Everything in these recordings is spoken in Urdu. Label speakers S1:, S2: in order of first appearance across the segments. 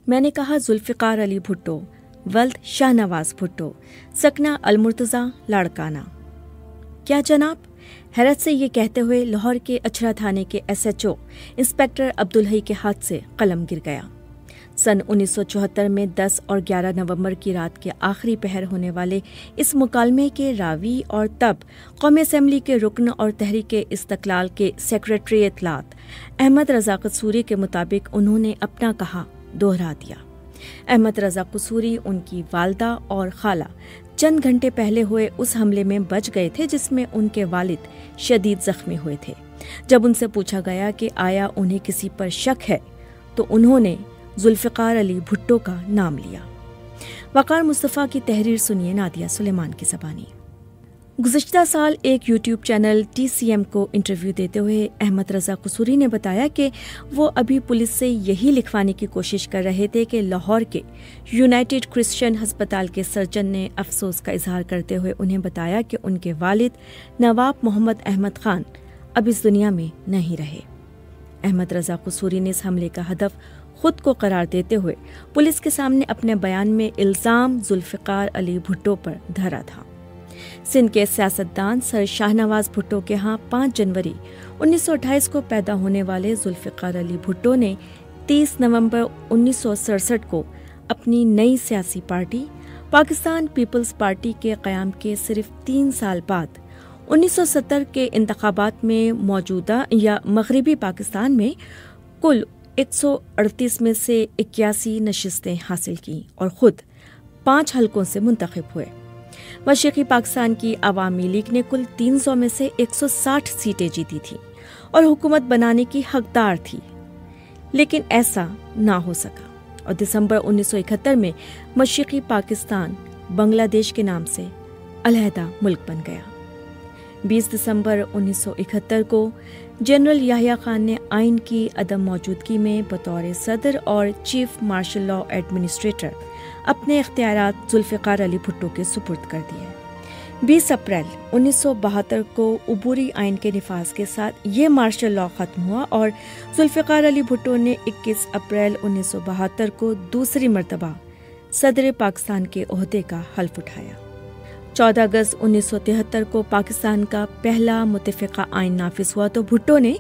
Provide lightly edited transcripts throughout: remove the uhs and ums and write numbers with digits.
S1: میں نے کہا ذوالفقار علی بھٹو ولد شاہ نواز بھٹو سکنہ المرتضیٰ لاڑکانہ۔ کیا جناب؟ حیرت سے یہ کہتے ہوئے لاہور کے اچھرا تھانے کے SHO انسپیکٹر عبدالحی کے ہاتھ سے قلم گر گیا۔ سن 1974 میں 10 اور 11 نومبر کی رات کے آخری پہر ہونے والے اس مکالمے کے راوی اور تب قومی اسمبلی کے رکن اور تحریک استقلال کے سیکریٹری اطلاعات احمد رضا قصوری کے مطابق انہوں نے اپنا کہا دوہرا دیا۔ احمد رضا قصوری ان کی والدہ اور خالہ چند گھنٹے پہلے ہوئے اس حملے میں بچ گئے تھے جس میں ان کے والد شدید زخمی ہوئے تھے۔ جب ان سے پوچھا گیا کہ آیا انہیں کسی پر شک ہے تو انہوں نے ذوالفقار علی بھٹو کا نام لیا۔ وقار مصطفیٰ کی تحریر سنیے نادیہ سلیمان کی زبانی۔ گزشتہ سال ایک یوٹیوب چینل TCM کو انٹرویو دیتے ہوئے احمد رضا قصوری نے بتایا کہ وہ ابھی پولیس سے یہی لکھوانے کی کوشش کر رہے تھے کہ لاہور کے یونائٹڈ کرسچن ہسپتال کے سرجن نے افسوس کا اظہار کرتے ہوئے انہیں بتایا کہ ان کے والد نواب محمد احمد خان اب اس دنیا میں نہیں رہے۔ احمد رضا قصوری نے اس حملے کا ہدف خود کو قرار دیتے ہوئے پولیس کے سامنے اپنے بیان میں الزام ذوالفقار علی بھٹو پر دھرا تھا۔ سندھ کے سیاستدان سر شاہ نواز بھٹو کے ہاں 5 جنوری 1928 کو پیدا ہونے والے ذوالفقار علی بھٹو نے 30 نومبر 1967 کو اپنی نئی سیاسی پارٹی پاکستان پیپلز پارٹی کے قیام کے صرف 3 سال بعد 1970 کے انتخابات میں موجودہ یا مغربی پاکستان میں کل 138 میں سے 81 نشستیں حاصل کی اور خود 5 حلقوں سے منتخب ہوئے۔ مشرقی پاکستان کی عوامی لیگ نے کل 300 میں سے 160 سیٹیں جیتی تھیں اور حکومت بنانے کی حقدار تھی، لیکن ایسا نہ ہو سکا اور دسمبر 1971 میں مشرقی پاکستان بنگلہ دیش کے نام سے علیحدہ ملک بن گیا۔ 20 دسمبر 1971 کو جنرل یحییٰ خان نے آئین کی عدم موجودگی میں بطور صدر اور چیف مارشل لاء ایڈمنسٹریٹر اپنے اختیارات ذوالفقار علی بھٹو کے سپرد کر دیے۔ 20 اپریل 1972 کو عبوری آئین کے نفاذ کے ساتھ یہ مارشل لاء ختم ہوا اور ذوالفقار علی بھٹو نے 21 اپریل 1972 کو دوسری مرتبہ صدر پاکستان کے عہدے کا حلف اٹھایا۔ 14 اگست 1973 کو پاکستان کا پہلا متفقہ آئین نافذ ہوا تو بھٹو نے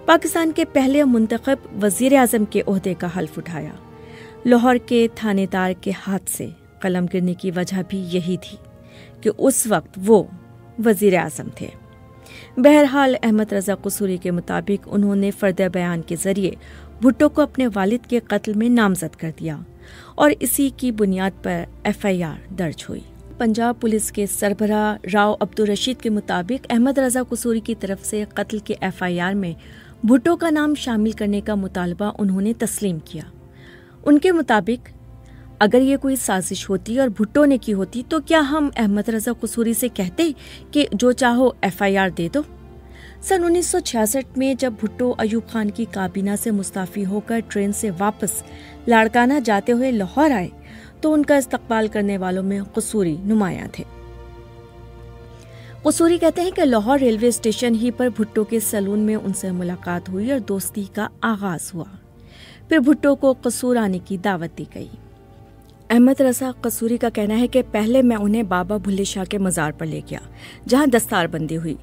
S1: پاکستان کے پہلے منتخب وزیر اعظم کے عہدے کا حلف اٹھایا۔ لاہور کے تھانے دار کے ہاتھ سے قلم گرنے کی وجہ بھی یہی تھی کہ اس وقت وہ وزیر اعظم تھے۔ بہرحال احمد رضا قصوری کے مطابق انہوں نے فرد بیان کے ذریعے بھٹو کو اپنے والد کے قتل میں نامزد کر دیا اور اسی کی بنیاد پر FIR درج ہوئی۔ پنجاب پولیس کے سربراہ راؤ عبدالرشید کے مطابق احمد رضا قصوری کی طرف سے قتل کے FIR میں بھٹو کا نام شامل کرنے کا مطالبہ انہوں نے تسلیم کیا۔ ان کے مطابق اگر یہ کوئی سازش ہوتی اور بھٹو نے کی ہوتی تو کیا ہم احمد رضا قصوری سے کہتے کہ جو چاہو FIR دے دو؟ سن 1966 میں جب بھٹو ایوب خان کی کابینہ سے مستعفی ہو کر ٹرین سے واپس لاڑکانہ جاتے ہوئے لاہور آئے تو ان کا استقبال کرنے والوں میں قصوری نمایاں تھے۔ قصوری کہتے ہیں کہ لاہور ریلوے اسٹیشن ہی پر بھٹو کے سیلون میں ان سے ملاقات ہوئی اور دوستی کا آغاز ہوا۔ پھر بھٹو کو قصور آنے کی دعوت دی گئی۔ احمد رضا قصوری کا کہنا ہے کہ پہلے میں انہیں بابا بھلے شاہ کے مزار پر لے گیا جہاں دستار بندی ہوئی۔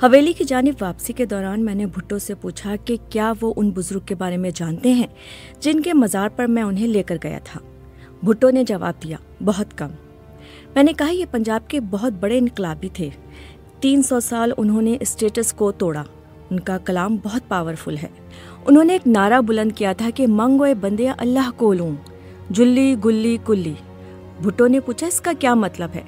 S1: حویلی کی جانب واپسی کے دوران میں نے بھٹو سے پوچھا کہ کیا وہ ان بزرگ کے بارے میں جانتے ہیں جن کے مزار پر میں انہیں لے کر گیا تھا۔ بھٹو نے جواب دیا، بہت کم۔ میں نے کہا یہ پنجاب کے بہت بڑے انقلابی تھے، 300 سال انہوں نے اسٹیٹس کو توڑا، ان کا کلام بہت پاورفل ہے۔ انہوں نے ایک نعرہ بلند کیا تھا کہ منگوئے بندے اللہ کو لوں، جلی گلی کلی۔ بھٹو نے پوچھا اس کا کیا مطلب ہے؟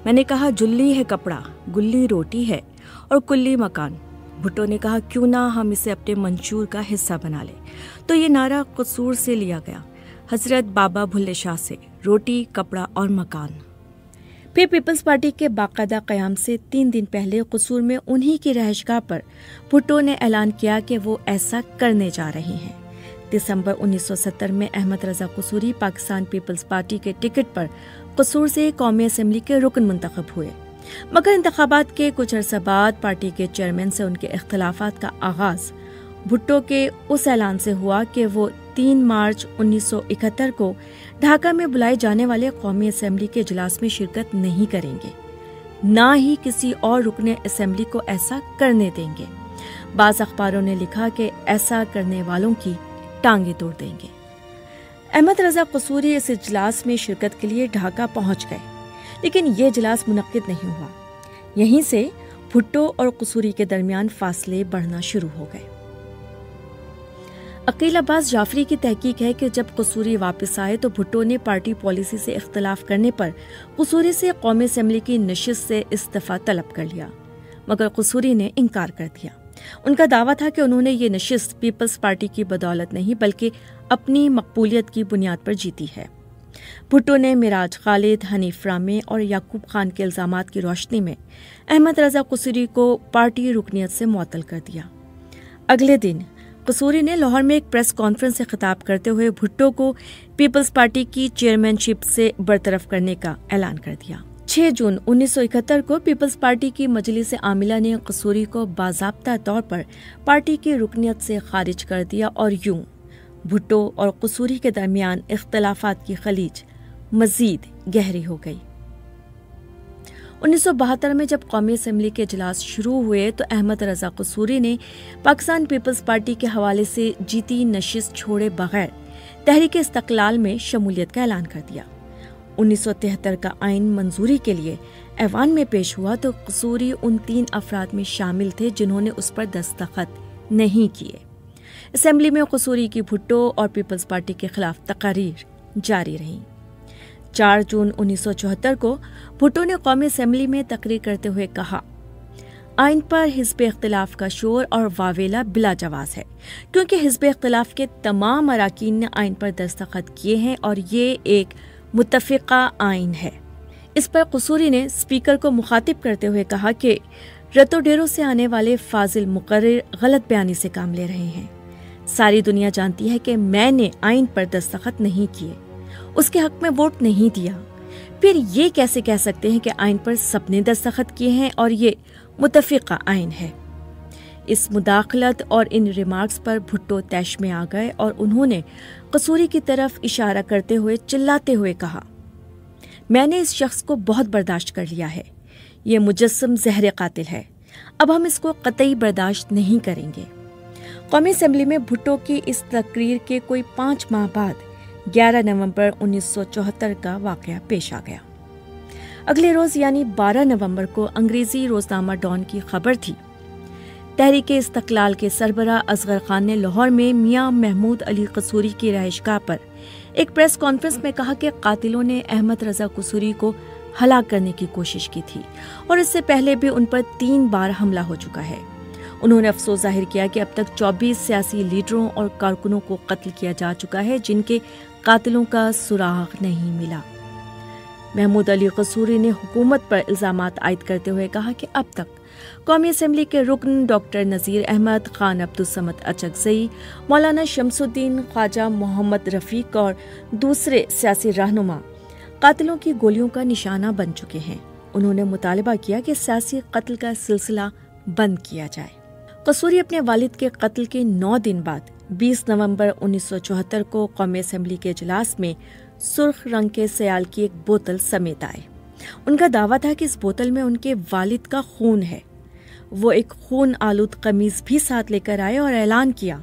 S1: میں نے کہا جلی ہے کپڑا، گلی روٹی ہے اور کلی مکان۔ بھٹو نے کہا کیوں نہ ہم اسے اپنے منشور کا حصہ بنا لیں۔ تو یہ نعرہ قصور سے لیا گیا، حضرت بابا بھلے شاہ سے، روٹی کپڑا اور مکان۔ پھر پیپلز پارٹی کے باقاعدہ قیام سے 3 دن پہلے قصور میں انہی کی رہائشگاہ پر بھٹو نے اعلان کیا کہ وہ ایسا کرنے جا رہے ہیں۔ دسمبر 1970 میں احمد رضا قصوری پاکستان پیپلز پارٹی کے ٹکٹ پر قصور سے قومی اسمبلی کے رکن منتخب ہوئے، مگر انتخابات کے کچھ عرصہ بعد پارٹی کے چیئرمین سے ان کے اختلافات کا آغاز بھٹو کے اس اعلان سے ہوا کہ وہ 3 مارچ 1971 کو ڈھاکہ میں بلائے جانے والے قومی اسمبلی کے اجلاس میں شرکت نہیں کریں گے، نہ ہی کسی اور رکن اسمبلی کو ایسا کرنے دیں گے۔ بعض اخباروں نے لکھا کہ ایسا کرنے والوں کی ٹانگیں توڑ دیں گے۔ احمد رضا قصوری اس اجلاس میں شرکت کے لیے ڈھاکہ پہنچ گئے، لیکن یہ اجلاس منعقد نہیں ہوا۔ یہیں سے بھٹو اور قصوری کے درمیان فاصلے بڑھنا شروع ہو گئے۔ عقیل عباس جعفری کی تحقیق ہے کہ جب قصوری واپس آئے تو بھٹو نے پارٹی پالیسی سے اختلاف کرنے پر قصوری سے قومی اسمبلی کی نشست سے استعفیٰ طلب کر لیا، مگر قصوری نے انکار کر دیا۔ ان کا دعویٰ تھا کہ انہوں نے یہ نشست پیپلز پارٹی کی بدولت نہیں بلکہ اپنی مقبولیت کی بنیاد پر جیتی ہے۔ بھٹو نے معراج خالد، حنیف رامے اور یعقوب خان کے الزامات کی روشنی میں احمد رضا قصوری کو پارٹی رکنیت سے معطل کر دیا۔ اگلے دن قصوری نے لاہور میں ایک پریس کانفرنس سے خطاب کرتے ہوئے بھٹو کو پیپلز پارٹی کی چیئرمین شپ سے برطرف کرنے کا اعلان کر دیا۔ 6 جون 1971 کو پیپلز پارٹی کی مجلس عاملہ نے قصوری کو باضابطہ طور پر پارٹی کی رکنیت سے خارج کر دیا اور یوں بھٹو اور قصوری کے درمیان اختلافات کی خلیج مزید گہری ہو گئی۔ 1972 میں جب قومی اسمبلی کے اجلاس شروع ہوئے تو احمد رضا قصوری نے پاکستان پیپلز پارٹی کے حوالے سے جیتی نشست چھوڑے بغیر تحریک استقلال میں شمولیت کا اعلان کر دیا۔ 1973 کا آئین منظوری کے لیے ایوان میں پیش ہوا تو قصوری ان 3 افراد میں شامل تھے جنہوں نے اس پر دستخط نہیں کیے۔ اسمبلی میں قصوری کی بھٹو اور پیپلز پارٹی کے خلاف تقاریر جاری رہیں۔ 4 جون 1974 کو بھٹو نے قومی اسمبلی میں تقریر کرتے ہوئے کہا، آئین پر حزب اختلاف کا شور اور واویلا بلا جواز ہے، کیونکہ حزب اختلاف کے تمام اراکین نے آئین پر دستخط کیے ہیں اور یہ ایک متفقہ آئین ہے۔ اس پر قصوری نے اسپیکر کو مخاطب کرتے ہوئے کہا کہ رتو ڈیرو سے آنے والے فاضل مقرر غلط بیانی سے کام لے رہے ہیں۔ ساری دنیا جانتی ہے کہ میں نے آئین پر دستخط نہیں کیے، اس کے حق میں ووٹ نہیں دیا، پھر یہ کیسے کہہ سکتے ہیں کہ آئین پر سب نے دستخط کیے ہیں اور یہ متفقہ آئین ہے۔ اس مداخلت اور ان ریمارکس پر بھٹو طیش میں آ گئے اور انہوں نے قصوری کی طرف اشارہ کرتے ہوئے چلاتے ہوئے کہا، میں نے اس شخص کو بہت برداشت کر لیا ہے، یہ مجسم زہر قاتل ہے، اب ہم اس کو قطعی برداشت نہیں کریں گے۔ قومی اسمبلی میں بھٹو کی اس تقریر کے کوئی 5 ماہ بعد 11 نومبر 1974 کا واقعہ پیش آ گیا۔ اگلے روز یعنی 12 نومبر کو انگریزی روزنامہ ڈان کی خبر تھی، تحریک استقلال کے سربراہ اصغر خان نے لاہور میں میاں محمود علی قصوری کی رہائش گاہ پر ایک پریس کانفرنس میں کہا کہ قاتلوں نے احمد رضا قصوری کو ہلاک کرنے کی کوشش کی تھی اور اس سے پہلے بھی ان پر 3 بار حملہ ہو چکا ہے۔ انہوں نے افسوس ظاہر کیا کہ اب تک 24 سیاسی لیڈروں اور کارکنوں کو قتل کیا جا چکا ہے جن کے قاتلوں کا سراغ نہیں ملا۔ محمود علی قصوری نے حکومت پر الزامات عائد کرتے ہوئے کہا کہ اب تک قومی اسمبلی کے رکن ڈاکٹر نذیر احمد، خان عبدالصمد اچکزئی، مولانا شمس الدین، خواجہ محمد رفیق اور دوسرے سیاسی رہنما قاتلوں کی گولیوں کا نشانہ بن چکے ہیں۔ انہوں نے مطالبہ کیا کہ سیاسی قتل کا سلسلہ بند کیا جائے۔ قصوری اپنے والد کے قتل کے 9 دن بعد 20 نومبر 1974 کو قومی اسمبلی کے اجلاس میں سرخ رنگ کے سیال کی ایک بوتل سمیت آئے۔ ان کا دعویٰ تھا کہ اس بوتل میں ان کے والد کا خون ہے۔ وہ ایک خون آلود قمیض بھی ساتھ لے کر آئے اور اعلان کیا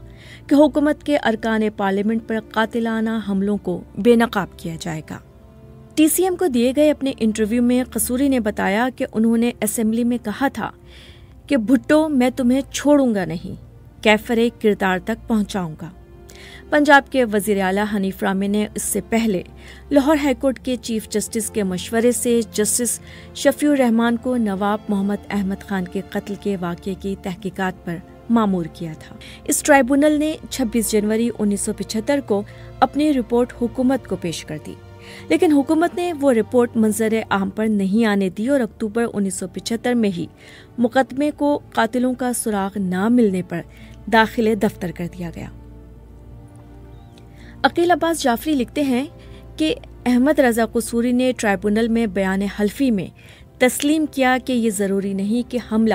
S1: کہ حکومت کے ارکان پارلیمنٹ پر قاتلانہ حملوں کو بے نقاب کیا جائے گا۔ ٹی سی ایم کو دیے گئے اپنے انٹرویو میں قصوری نے بتایا کہ انہوں نے اسمبلی میں کہا تھا کہ بھٹو میں تمہیں چھوڑوں گا نہیں، کیفر کردار تک پہنچاؤں گا۔ پنجاب کے وزیر اعلیٰ حنیف رامے نے اس سے پہلے لاہور ہائی کورٹ کے چیف جسٹس کے مشورے سے جسٹس شفیع الرحمان کو نواب محمد احمد خان کے قتل کے واقعے کی تحقیقات پر مامور کیا تھا۔ اس ٹرائبونل نے 26 جنوری 1975 کو اپنی رپورٹ حکومت کو پیش کر دی، لیکن حکومت نے وہ رپورٹ منظر عام پر نہیں آنے دی اور اکتوبر 1975 میں ہی مقدمے کو قاتلوں کا سراغ نہ ملنے پر داخل دفتر کر دیا گیا۔ عقیل عباس جعفری لکھتے ہیں کہ احمد رضا قصوری نے ٹرائبونل میں بیان حلفی میں تسلیم کیا کہ یہ ضروری نہیں کہ حملہ